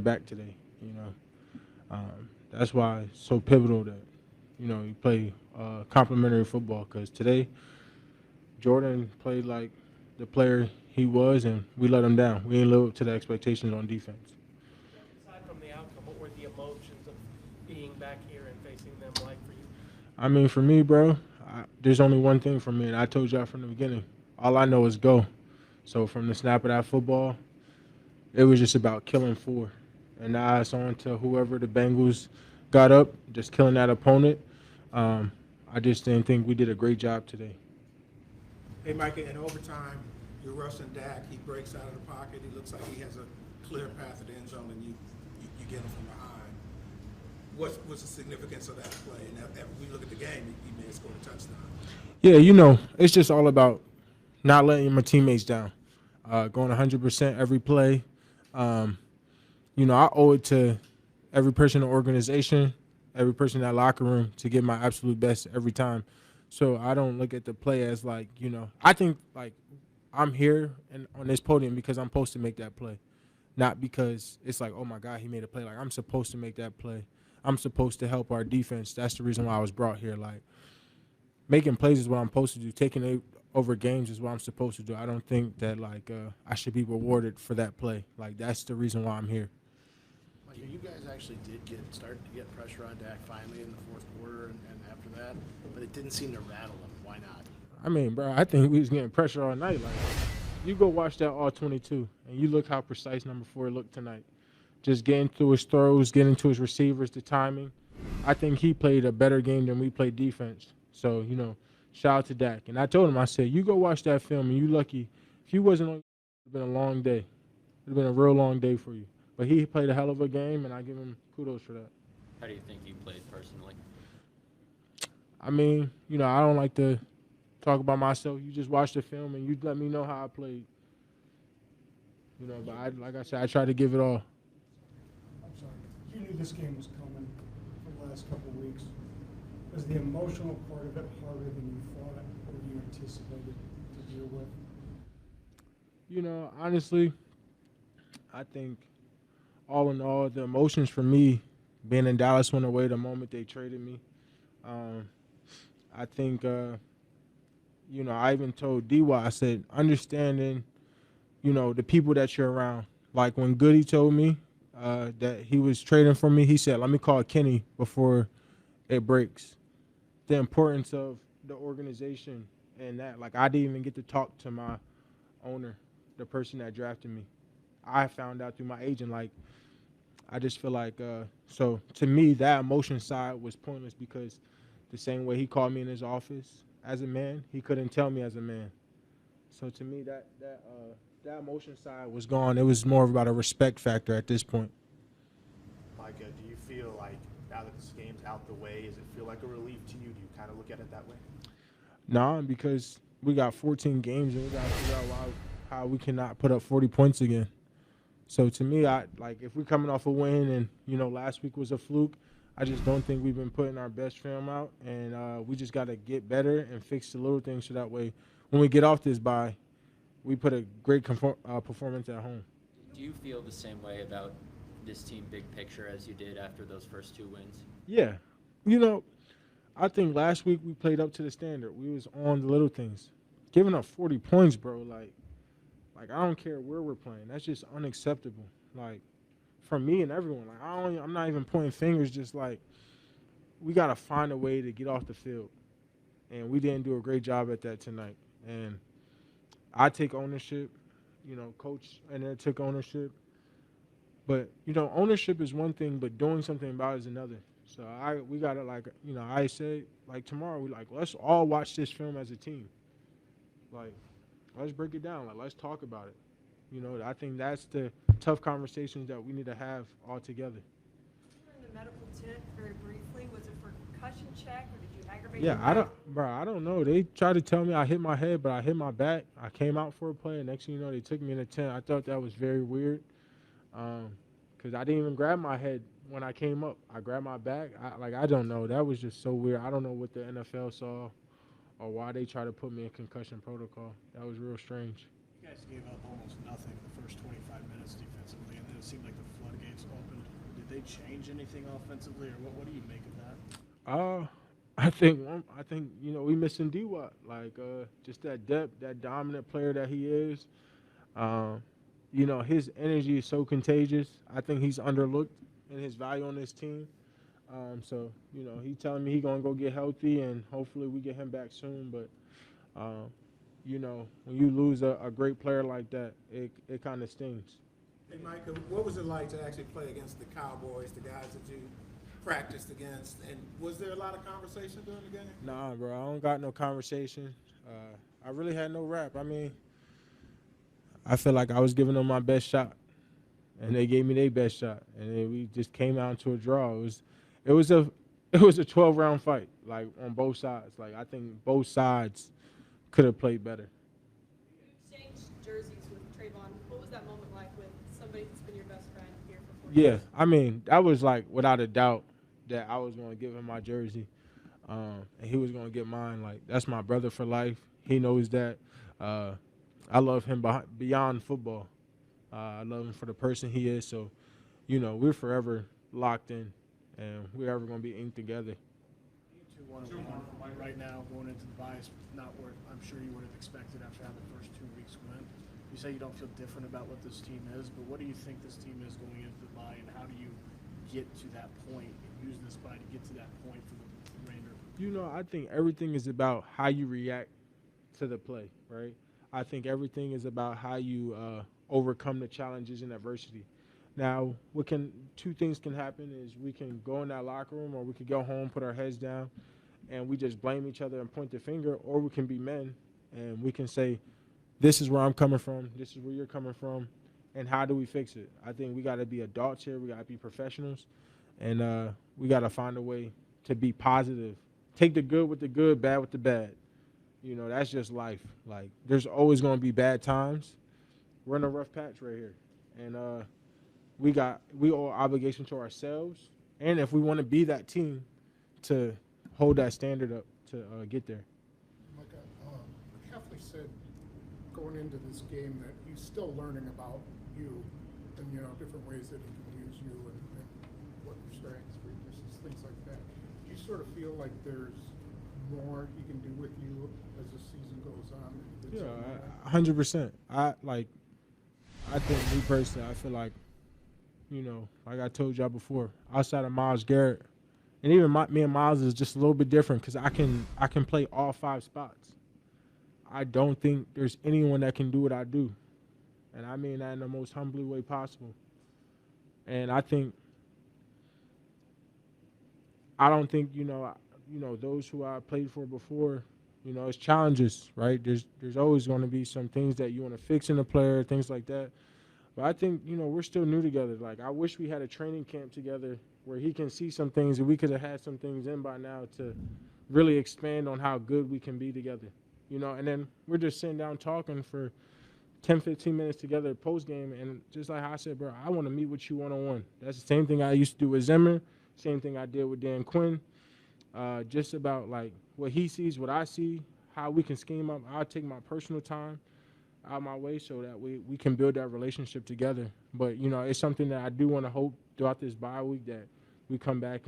back today. That's why it's so pivotal that you play complementary football because today Jordan played like the player he was, and we let him down. We didn't live up to the expectations on defense. Aside from the outcome, what were the emotions of being back here and facing them like for you? I mean, for me, bro, there's only one thing for me, and I told y'all from the beginning. All I know is go. So from the snap of that football, it was just about killing four. And now it's on to whoever the Bengals got up, just killing that opponent. Um, I just didn't think we did a great job today. Hey, Micah, in overtime, you're rushing Dak. He breaks out of the pocket. He looks like he has a clear path to the end zone, and you get him from behind. What's the significance of that play? And if we look at the game, he may have scored a touchdown. Yeah, it's just all about not letting my teammates down, going 100% every play. Um, I owe it to every person in the organization, every person in that locker room to give my absolute best every time. So I don't look at the play as like, I think like I'm here and on this podium because I'm supposed to make that play, not because it's like, oh my God, he made a play. Like I'm supposed to make that play. I'm supposed to help our defense. That's the reason why I was brought here. Like making plays is what I'm supposed to do. Taking it over games is what I'm supposed to do. I don't think that like I should be rewarded for that play. Like that's the reason why I'm here. Like, you guys actually did start to get pressure on Dak finally in the fourth quarter and after that, but it didn't seem to rattle him. Why not? I mean, bro, I think we was getting pressure all night. Like, you go watch that all 22, and you look how precise number 4 looked tonight. Just getting through his throws, getting to his receivers, the timing. I think he played a better game than we played defense. So, shout out to Dak. And I told him, I said, you go watch that film, and you lucky. If you wasn't on, it would have been a long day. It would have been a real long day for you. But he played a hell of a game, and I give him kudos for that. How do you think you played personally? I mean, I don't like to talk about myself. You just watch the film, and you let me know how I played. But like I said, I tried to give it all. I'm sorry. You knew this game was coming for the last couple of weeks. Was the emotional part of it harder than you thought or you anticipated to deal with? Honestly, I think all in all, the emotions for me being in Dallas went away the moment they traded me. I think, I even told DY, I said, understanding, the people that you're around. Like when Goody told me that he was trading for me, he said, let me call Kenny before it breaks. The importance of the organization and that. Like I didn't even get to talk to my owner, the person that drafted me. I found out through my agent. Like I just feel like so to me that emotion side was pointless because the same way he called me in his office as a man, he couldn't tell me as a man. So to me that emotion side was gone. It was more about a respect factor at this point. Micah, do you feel like now that this game's out the way, does it feel like a relief to you? Do you kind of look at it that way? Nah, because we got 14 games and we got to figure out how we cannot put up 40 points again. So to me, I like if we're coming off a win and last week was a fluke. I just don't think we've been putting our best film out, and we just got to get better and fix the little things so that way when we get off this bye, we put a great performance at home. Do you feel the same way about this team big picture as you did after those first 2 wins? Yeah, I think last week we played up to the standard. We was on the little things, giving up 40 points, bro. Like I don't care where we're playing. That's just unacceptable. Like for me and everyone. Like I'm not even pointing fingers. Just like we gotta find a way to get off the field, and we didn't do a great job at that tonight. And I take ownership. Coach and then took ownership. But ownership is one thing, but doing something about it is another. So we gotta I say like tomorrow we like let's all watch this film as a team. Like let's break it down. Like let's talk about it. I think that's the tough conversations that we need to have all together. You were in the medical tent very briefly. Was it for concussion check or did you aggravate Yeah, your I back? don't, bro. I don't know. They tried to tell me I hit my head, but I hit my back. I came out for a play, and next thing you know, they took me in the tent. I thought that was very weird, because I didn't even grab my head when I came up. I grabbed my back. I don't know. That was just so weird. I don't know what the NFL saw or why they tried to put me in concussion protocol. That was real strange. You guys gave up almost nothing the first 25 minutes defensively, and then it seemed like the floodgates they change anything offensively, or what do you make of that? I think we missing D-Watt, like just that depth, that dominant player that he is. Um, his energy is so contagious. I think he's underlooked in his value on this team. So he telling me he gonna go get healthy, and hopefully we get him back soon. But when you lose a great player like that, it kind of stings. Hey, Micah, what was it like to actually play against the Cowboys, the guys that you practiced against? And was there a lot of conversation during the game? Nah, bro, I don't got no conversation. I really had no rap. I mean, I feel like I was giving them my best shot, and they gave me their best shot, and then we just came out to a draw. It was a 12-round fight, like on both sides. Like I think both sides could have played better. You exchanged jerseys with Trayvon. What was that moment like with somebody that's been your best friend here for 4 Yeah, years? I mean, that was like without a doubt that I was going to give him my jersey, and he was going to get mine. Like, that's my brother for life. He knows that. I love him beyond football. I love him for the person he is. So, we're forever locked in, and we're ever going to be inked together. 2-1 right now, going into the bye is not where I'm sure you would have expected after how the first 2 weeks went. You say you don't feel different about what this team is, but what do you think this team is going into the bye, and how do you get to that point and use this bye to get to that point for the remainder? I think everything is about how you react to the play, right? I think everything is about how you overcome the challenges and adversity. Now, two things can happen is we can go in that locker room, or we could go home, put our heads down, and we just blame each other and point the finger, or we can be men and we can say, this is where I'm coming from, this is where you're coming from, and how do we fix it? I think we got to be adults here, we got to be professionals, and we got to find a way to be positive. Take the good with the good, bad with the bad. That's just life. Like, there's always going to be bad times. We're in a rough patch right here, and we owe obligation to ourselves, and if we want to be that team, to hold that standard up to get there. Micah, Heffley said going into this game that he's still learning about you and, different ways that he can use you and what your strengths, weaknesses, things like that. Do you sort of feel like there's more he can do with you as the season goes on? Yeah, 100%. I think me personally, I feel like, like I told y'all before, outside of Myles Garrett, and even me and Myles is just a little bit different because I can play all 5 spots. I don't think there's anyone that can do what I do, and I mean that in the most humbly way possible. And I don't think those who I played for before, it's challenges, right? There's always going to be some things that you want to fix in a player, things like that. But I think, we're still new together. Like, I wish we had a training camp together where he can see some things and we could have had some things in by now to really expand on how good we can be together. And then we're just sitting down talking for 10, 15 minutes together post game. And just like I said, bro, I want to meet with you one-on-one. That's the same thing I used to do with Zimmer, same thing I did with Dan Quinn. Just about like what he sees, what I see, how we can scheme up. I'll take my personal time out my way so that we can build that relationship together. But, it's something that I do want to hope throughout this bye week that we come back and